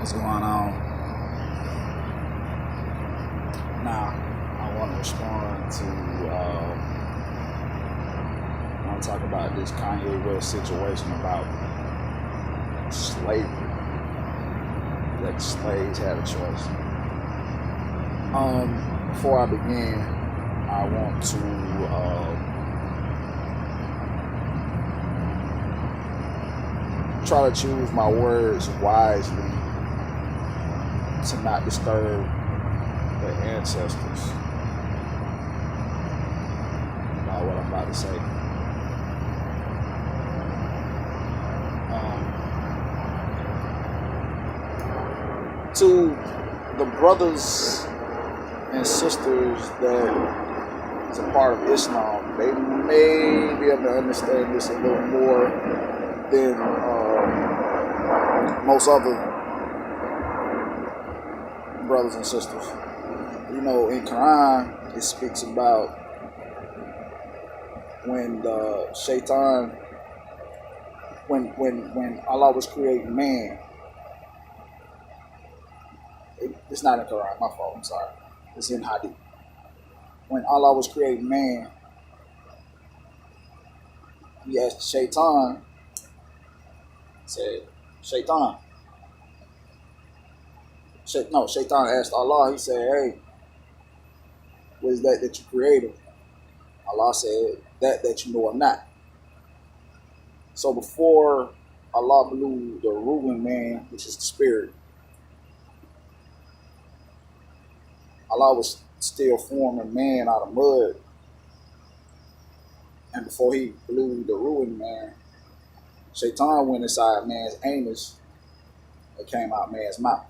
What's going on? Now, I want to respond to, I want to talk about this Kanye West situation about slavery. That slaves had a choice. Before I begin, I want to try to choose my words wisely to not disturb the ancestors about what I'm about to say. To the brothers and sisters that is a part of Islam, they may be able to understand this a little more than most other brothers and sisters. You know, in Quran, it speaks about when the shaitan, when Allah was creating man. It's not in Quran, my fault, I'm sorry. It's in Hadith. When Allah was creating man, he asked Shaitan, said, Shaitan asked Allah, he said, hey, what is that you created? Allah said, that you know of not. So before Allah blew the ruling man, which is the spirit, Allah was still forming man out of mud. And before he blew the ruling man, Shaitan went inside man's anus and came out man's mouth.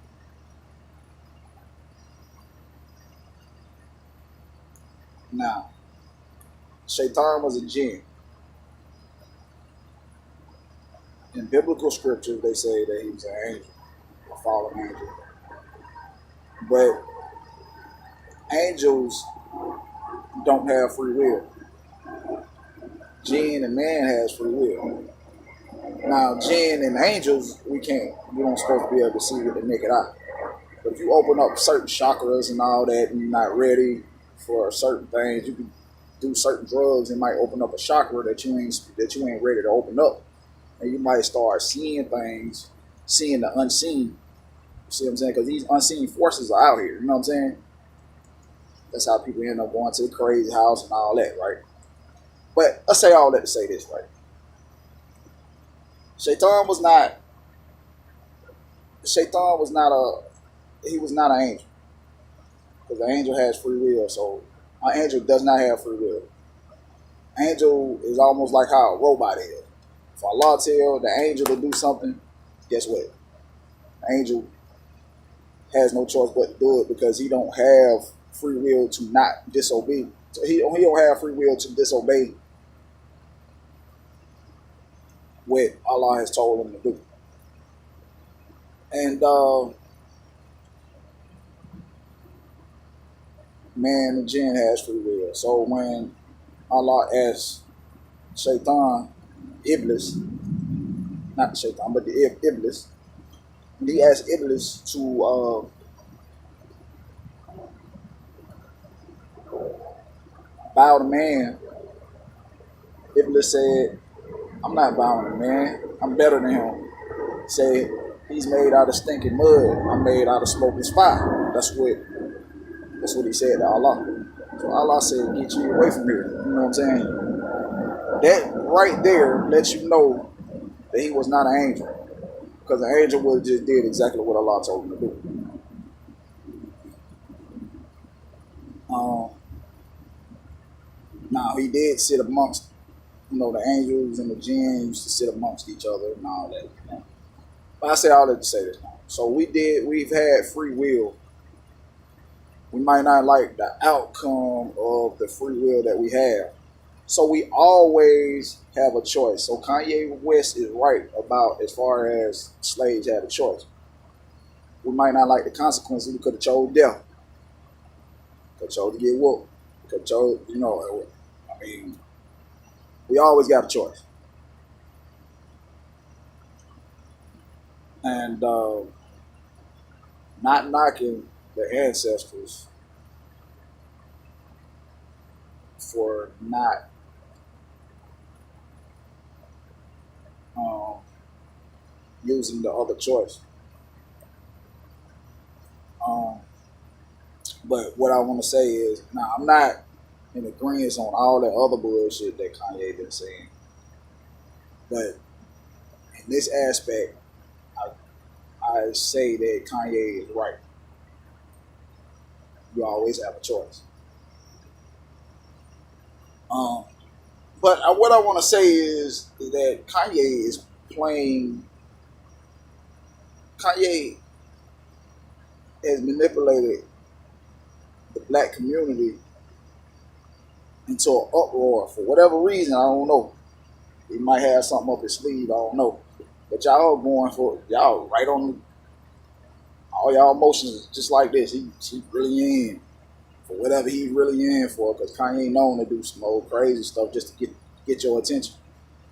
Now, Shaitan was a jinn. In biblical scriptures, they say that he was an angel, a fallen angel. But angels don't have free will. Jinn and man has free will. Now, jinn and angels, we don't supposed to be able to see with the naked eye. But if you open up certain chakras and all that, and you're not ready for certain things, you can do certain drugs and might open up a chakra that you ain't ready to open up, and you might start seeing things, seeing the unseen. You see what I'm saying? Because these unseen forces are out here. You know what I'm saying? That's how people end up going to the crazy house and all that, right? But let's say all that to say this, right? Shaitan was not an angel. Because an angel has free will, so an angel does not have free will. Angel is almost like how a robot is. If Allah tell the angel to do something, guess what? The angel has no choice but to do it because he don't have free will to not disobey. So he don't have free will to disobey what Allah has told him to do. And man and jinn has free will. So when Allah asked Shaitan, Iblis, not Shaitan, but the Iblis, when he asked Iblis to bow to man, Iblis said, I'm not bowing to man. I'm better than him. He said, he's made out of stinking mud. I'm made out of smoking fire. That's what he said to Allah. So Allah said, get you away from here. You know what I'm saying? That right there lets you know that he was not an angel. Because an angel would have just did exactly what Allah told him to do. Now, he did sit amongst, the angels and the jinn used to sit amongst each other and all that. But I say all that to say this now. So we've had free will. We might not like the outcome of the free will that we have. So we always have a choice. So Kanye West is right about as far as slaves had a choice. We might not like the consequences. We could have chose death. Could have chose to get whooped. Could have chose, we always got a choice. And not knocking the ancestors for not um, using the other choice. Um, but what I want to say is, now I'm not in agreement on all that other bullshit that Kanye been saying, but in this aspect, I say that Kanye is right. You always have a choice. Um, but what I want to say is that Kanye is playing. Kanye has manipulated the black community into an uproar for whatever reason. I don't know. He might have something up his sleeve. I don't know. But y'all going for y'all right on all y'all emotions just like this. He really in for whatever he really in for, because Kanye known to do some old crazy stuff just to get your attention.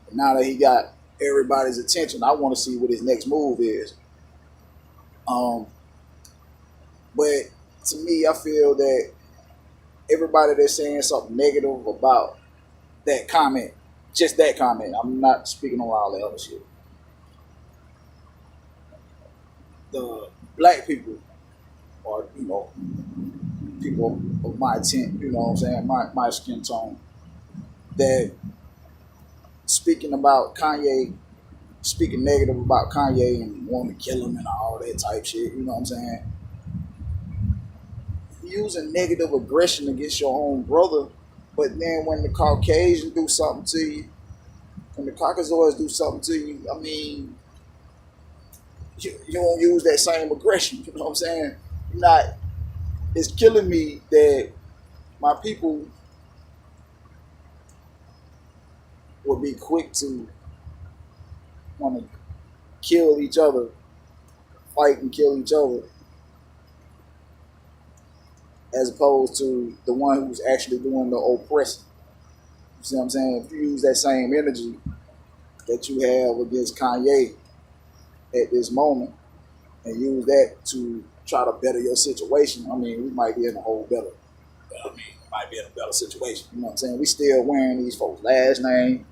And now that he got everybody's attention, I want to see what his next move is. Um, but to me, I feel that everybody that's saying something negative about that comment, just that comment, I'm not speaking on all the other shit. The black people, or people of my tint, you know what I'm saying, my skin tone, that speaking about Kanye, speaking negative about Kanye and wanting to kill him and all that type shit, you know what I'm saying? Using negative aggression against your own brother, but then when the Caucasians do something to you, when the Caucasoids do something to you, I mean, you don't use that same aggression, you know what I'm saying? You're not, it's killing me that my people would be quick to want to kill each other, fight and kill each other, as opposed to the one who's actually doing the oppressing. You see what I'm saying? If you use that same energy that you have against Kanye at this moment and use that to try to better your situation, I mean, we might be in a whole better, might be in a better situation. You know what I'm saying? We still wearing these folks' last name.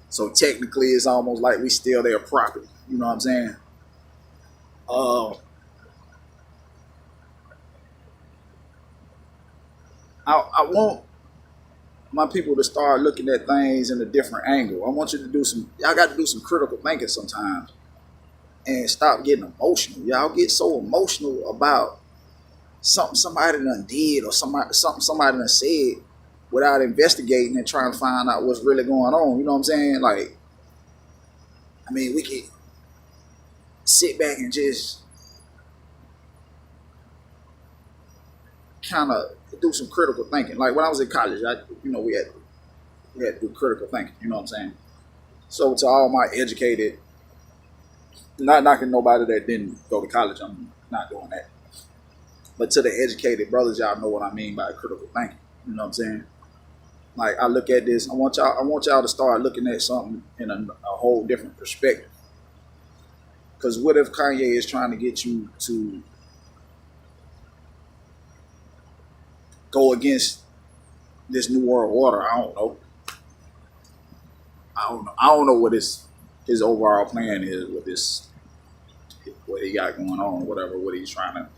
So technically, it's almost like we steal their property. You know what I'm saying? Uh, I want my people to start looking at things in a different angle. I want you to y'all got to do some critical thinking sometimes and stop getting emotional. Y'all get so emotional about something somebody done did or something somebody done said without investigating and trying to find out what's really going on. You know what I'm saying? Like, I mean, we can sit back and just kind of do some critical thinking. Like when I was in college, we had to do critical thinking. You know what I'm saying? So to all my educated, not knocking nobody that didn't go to college, I'm not doing that. But to the educated brothers, y'all know what I mean by critical thinking. You know what I'm saying? Like I look at this, I want y'all to start looking at something in a whole different perspective. Because what if Kanye is trying to get you to go against this new world order? I don't know. I don't know what his overall plan is with this, what he got going on, whatever, what he's trying to,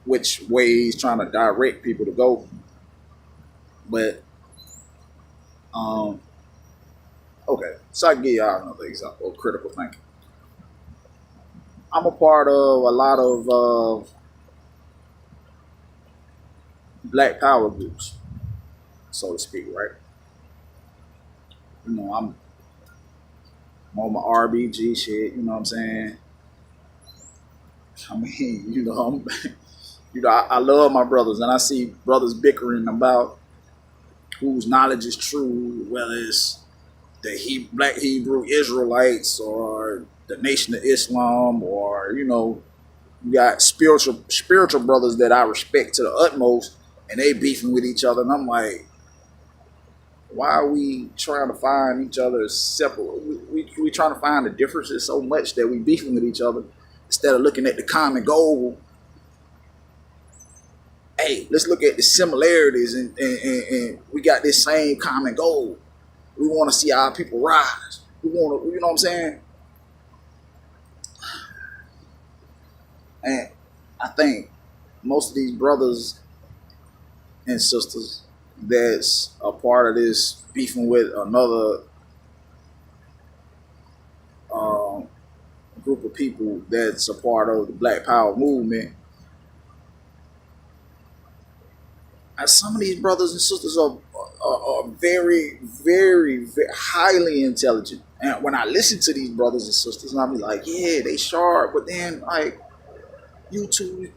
which way he's trying to direct people to go. But okay, so I can give y'all another example of critical thinking. I'm a part of a lot of black power groups, so to speak, right? You know, I'm on my RBG shit, you know what I'm saying? I mean, I love my brothers, and I see brothers bickering about whose knowledge is true, whether it's the Black Hebrew Israelites or the Nation of Islam, or you got spiritual brothers that I respect to the utmost, and they beefing with each other, and I'm like, Why are we trying to find each other separate? We trying to find the differences so much that we beefing with each other instead of looking at the common goal. Hey, let's look at the similarities, and we got this same common goal. We want to see our people rise. We want to, you know what I'm saying? And I think most of these brothers and sisters that's a part of this beefing with another um, group of people that's a part of the Black Power movement. And some of these brothers and sisters are very, very, very highly intelligent. And when I listen to these brothers and sisters, and I'll be like, yeah, they sharp, but then like you too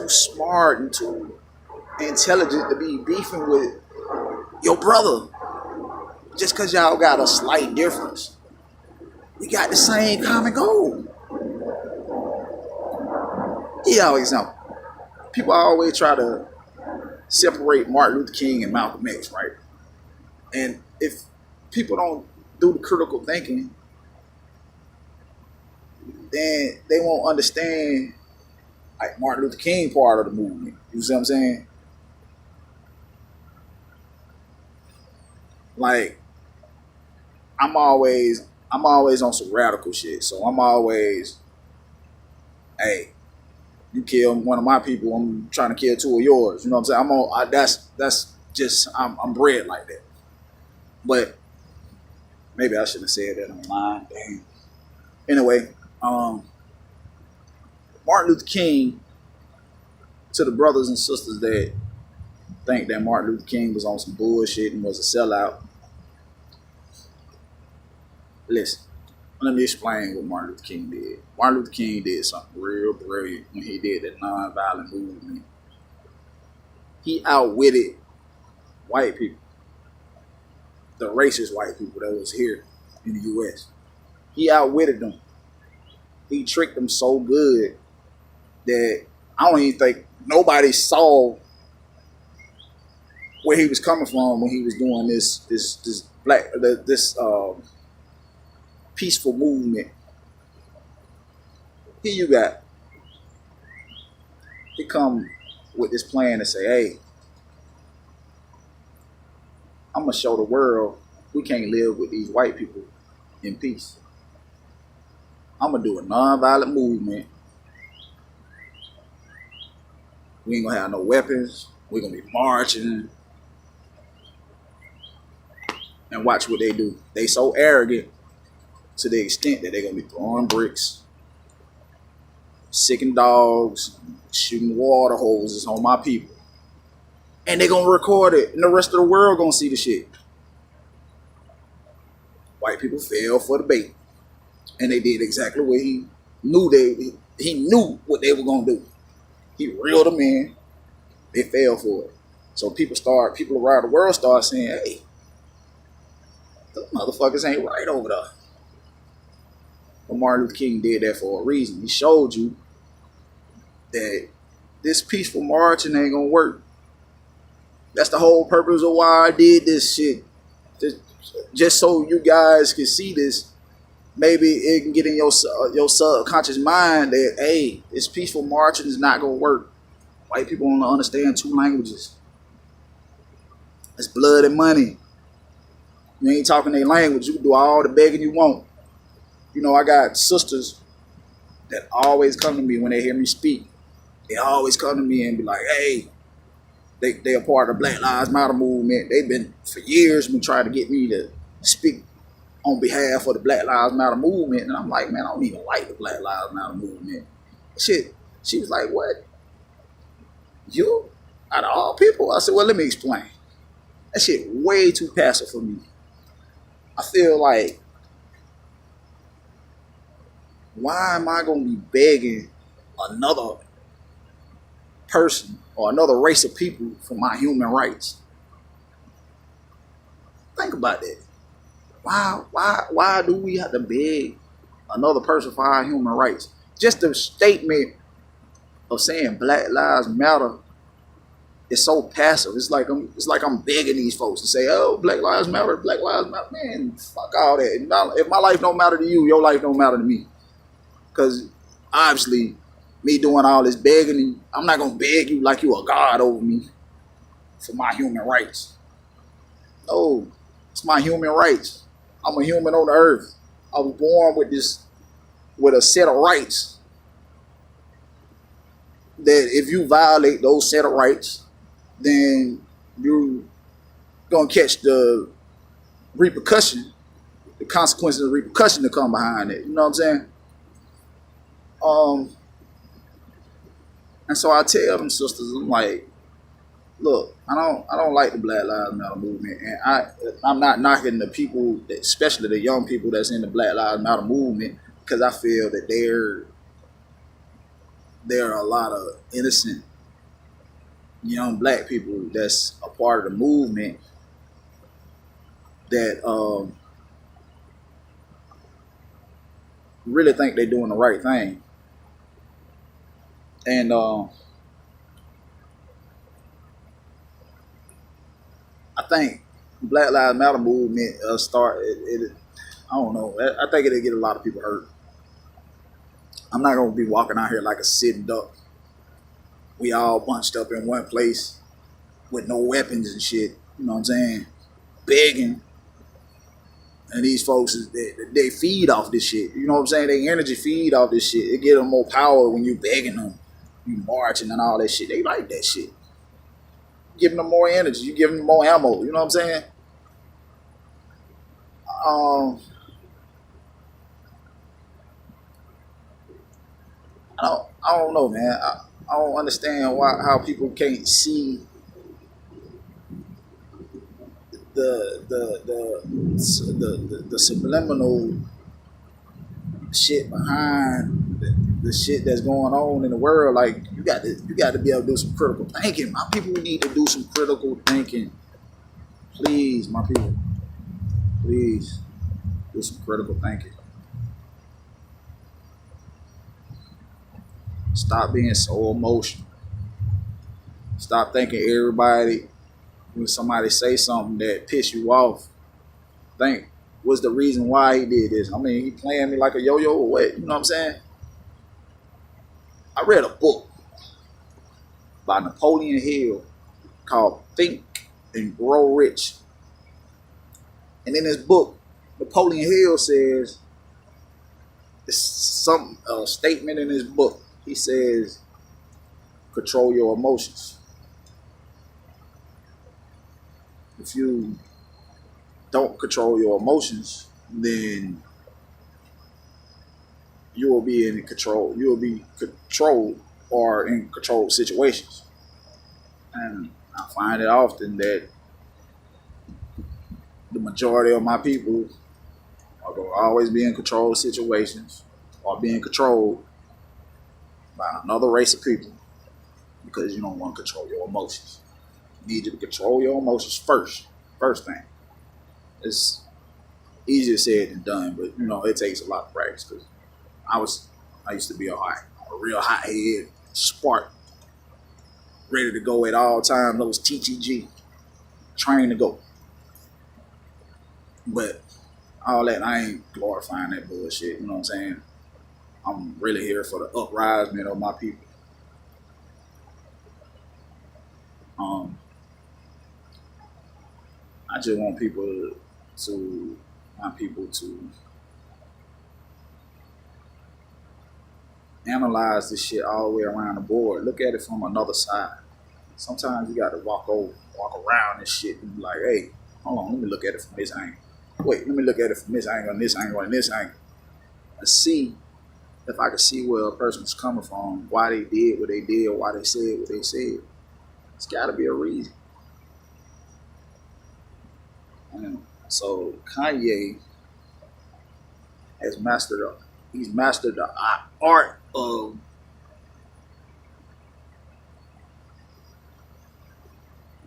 smart and too intelligent to be beefing with your brother just because y'all got a slight difference. We got the same common goal. Yeah, example. People always try to separate Martin Luther King and Malcolm X, right? And if people don't do the critical thinking, then they won't understand like Martin Luther King part of the movement. You see what I'm saying? Like I'm always on some radical shit. So I'm always, hey, you kill one of my people, I'm trying to kill two of yours. You know what I'm saying? That's just I'm bred like that. But maybe I shouldn't have said that online. Dang. Anyway, Martin Luther King, to the brothers and sisters that think that Martin Luther King was on some bullshit and was a sellout. Listen, let me explain what Martin Luther King did. Martin Luther King did something real brilliant when he did that nonviolent movement. He outwitted white people, the racist white people that was here in the U.S. He outwitted them. He tricked them so good that I don't even think nobody saw where he was coming from when he was doing this peaceful movement. Here you got, he come with this plan to say, hey, I'm gonna show the world we can't live with these white people in peace. I'm gonna do a nonviolent movement. We ain't gonna have no weapons. We're gonna be marching. And watch what they do. They so arrogant to the extent that they're gonna be throwing bricks, sicking dogs, shooting water hoses on my people. And they're gonna record it, and the rest of the world gonna see the shit. White people fell for the bait. And they did exactly what he knew what they were gonna do. He reeled them in. They fell for it. So people around the world start saying, hey, those motherfuckers ain't right over there. But Martin Luther King did that for a reason. He showed you that this peaceful marching ain't gonna work. That's the whole purpose of why I did this shit. Just so you guys can see this. Maybe it can get in your subconscious mind that, hey, this peaceful marching is not gonna work. White people want to understand two languages. It's blood and money. You ain't talking their language. You can do all the begging you want. You know, I got sisters that always come to me when they hear me speak. They always come to me and be like, hey, they are part of the Black Lives Matter movement. They've been, for years, been trying to get me to speak on behalf of the Black Lives Matter movement. And I'm like, man, I don't even like the Black Lives Matter movement. Shit. She was like, what? You? Out of all people? I said, well, let me explain. That shit way too passive for me. I feel like, why am I going to be begging another person or another race of people for my human rights? Think about that. Why do we have to beg another person for our human rights? Just the statement of saying Black Lives Matter it's so passive. It's like I'm begging these folks to say, "Oh, Black Lives Matter, Black Lives Matter." Man, fuck all that. If my life don't matter to you, your life don't matter to me. Because obviously, me doing all this begging, I'm not gonna beg you like you a god over me for my human rights. No, it's my human rights. I'm a human on the earth. I was born with a set of rights that if you violate those set of rights, then you gonna catch the repercussion, the consequences of repercussion to come behind it. You know what I'm saying? Um, and so I tell them sisters, I'm like, look, I don't like the Black Lives Matter movement, and I'm not knocking the people, especially the young people that's in the Black Lives Matter movement, because I feel that there are a lot of innocent young black people that's a part of the movement that really think they're doing the right thing. And I think Black Lives Matter movement I don't know. I think it'll get a lot of people hurt. I'm not gonna be walking out here like a sitting duck. We all bunched up in one place with no weapons and shit. You know what I'm saying? Begging. And these folks, they feed off this shit. You know what I'm saying? Their energy feed off this shit. It give them more power when you begging them, you marching and all that shit. They like that shit. Giving them more energy. You giving them more ammo. You know what I'm saying? Um, I don't know, man. I don't understand how people can't see the subliminal shit behind the shit that's going on in the world. Like you got to be able to do some critical thinking. My people need to do some critical thinking. Please, my people. Please do some critical thinking. Stop being so emotional. Stop thinking everybody when somebody say something that piss you off. Think what's the reason why he did this. I mean, he playing me like a yo-yo or what? You know what I'm saying? I read a book by Napoleon Hill called Think and Grow Rich. And in this book, Napoleon Hill says, it's some statement in his book. He says, control your emotions. If you don't control your emotions, then you will be in control. You will be controlled or in controlled situations. And I find it often that the majority of my people are going to always be in controlled situations or being controlled by another race of people because you don't want to control your emotions. You need to control your emotions first. First thing. It's easier said than done, but you know it takes a lot of practice. Because I used to be a real hot head, spark, ready to go at all times. That was TTG, trained to go. But all that, I ain't glorifying that bullshit. You know what I'm saying? I'm really here for the uprising of my people. I just want my people to analyze this shit all the way around the board. Look at it from another side. Sometimes you got to walk around this shit and be like, hey, hold on, let me look at it from this angle. Wait, let me look at it from this angle and this angle and this angle. And see if I can see where a person's coming from, why they did what they did, why they said what they said. It's got to be a reason. And so Kanye has mastered the art of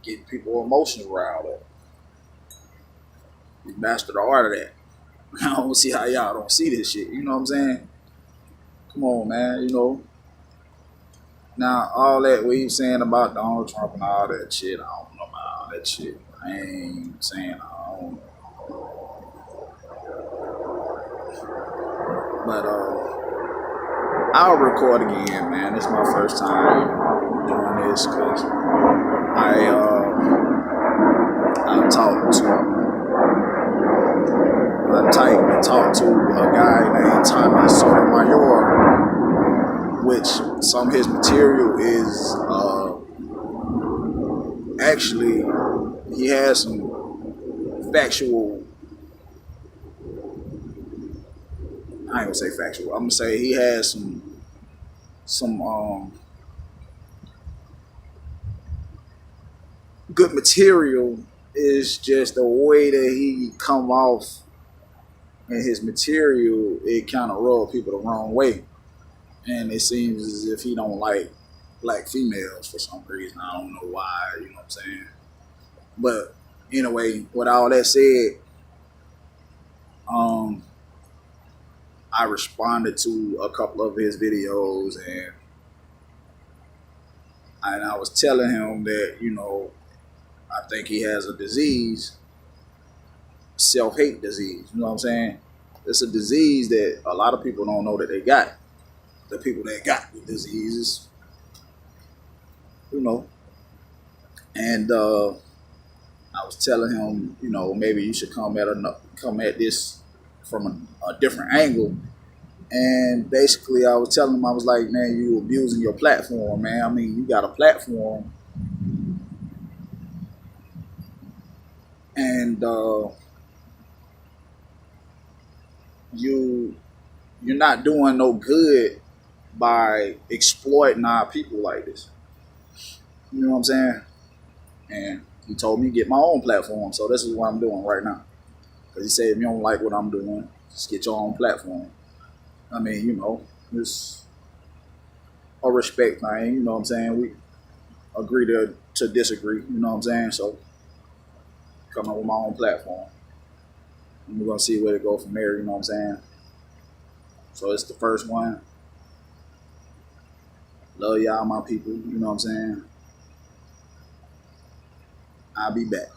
getting people emotions riled up. He's mastered the art of that. I don't see how y'all don't see this shit. You know what I'm saying? Come on, man. You know, Now, all that we saying about Donald Trump and all that shit, I don't know about all that shit. I ain't saying I don't. But I'll record again, man. It's my first time doing this because I talked to a guy named Tommy Sotomayor, which some of his material is actually he has some factual. I ain't gonna say factual. I'm gonna say he has some good material. Is just the way that he come off in his material. It kind of rub people the wrong way, and it seems as if he don't like black females for some reason. I don't know why. You know what I'm saying? But anyway, with all that said, um, I responded to a couple of his videos, and I was telling him that I think he has a disease, self-hate disease. You know what I'm saying? It's a disease that a lot of people don't know that they got. The people that got the diseases, you know. And I was telling him, maybe you should come at this from a different angle. And basically, I was telling him, I was like, man, you abusing your platform, man. I mean, you got a platform, and you're not doing no good by exploiting our people like this. You know what I'm saying? And he told me to get my own platform, so this is what I'm doing right now. Because he said, if you don't like what I'm doing, just get your own platform. I mean, it's a respect thing. You know what I'm saying? We agree to disagree. You know what I'm saying? So come up with my own platform, and we're gonna see where it go from there. You know what I'm saying? So it's the first one. Love y'all, my people. You know what I'm saying? I'll be back.